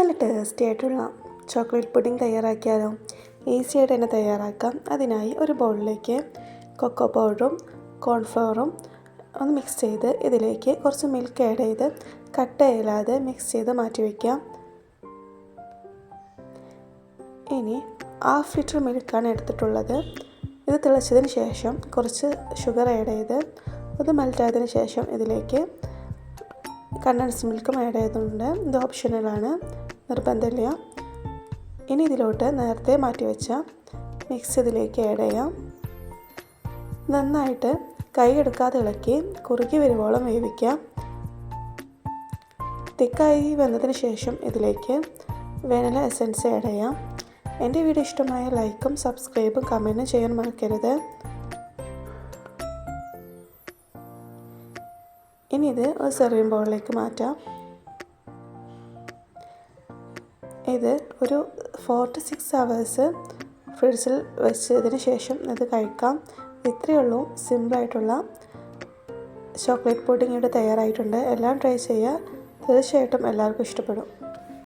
നല്ല ടേസ്റ്റി ആയിട്ടുള്ള chocolate pudding തയ്യാറാക്കിയാലോ? Easy ആയിട്ട് തന്നെ തയ്യാറാക്കാം. അതിനായി ഒരു ബൗളിലേക്ക് കൊക്കോ പൗഡറും കോൺഫ്ലവറും ഒന്ന് മിക്സ് ചെയ്ത് ഇതിലേക്ക് കുറച്ച് മിൽക്ക് ആഡ് ചെയ്ത് കട്ടയില്ലാതെ മിക്സ് ചെയ്ത് മാറ്റി വയ്ക്കാം. ഇനി 1/2 ലിറ്റർ മിൽക്കാണ് എടുത്തിട്ടുള്ളത്. ഇത് തിളച്ചതിന് ശേഷം കുറച്ച് ഷുഗർ ആഡ് ചെയ്ത് അത് മെൽറ്റായതിന് ശേഷം ഇതിലേക്ക് കണ്ടൻസ്ഡ് മിൽക്കും ആഡ് ചെയ്തിട്ടുണ്ട്. ഇത് ഓപ്ഷണലാണ്, നിർബന്ധമില്ല. ഇനി ഇതിലോട്ട് നേരത്തെ മാറ്റി വെച്ച മിക്സ് ഇതിലേക്ക് ആഡ് ചെയ്യാം. നന്നായിട്ട് കൈ എടുക്കാതെ ഇളക്കി കുറുകി വരുവോളം വേവിക്കാം. തിക്കായി വന്നതിന് ശേഷം ഇതിലേക്ക് വാനില എസൻസ് ആഡ് ചെയ്യാം. എൻ്റെ വീഡിയോ ഇഷ്ടമായ ലൈക്കും സബ്സ്ക്രൈബും കമൻറ്റും ചെയ്യാൻ മറക്കരുത്. ഇനി ഇത് ഒരു സെർവിങ് ബൗളിലേക്ക് മാറ്റാം. ഇത് ഒരു 4 to 6 hours ഫ്രിഡ്ജിൽ വെച്ചതിന് ശേഷം ഇത് കഴിക്കാം. ഇത്രയേ ഉള്ളൂ, സിമ്പിളായിട്ടുള്ള ചോക്ലേറ്റ് പുഡിംഗ് ഇവിടെ തയ്യാറായിട്ടുണ്ട്. എല്ലാം ട്രൈ ചെയ്യുക, തീർച്ചയായിട്ടും എല്ലാവർക്കും ഇഷ്ടപ്പെടും.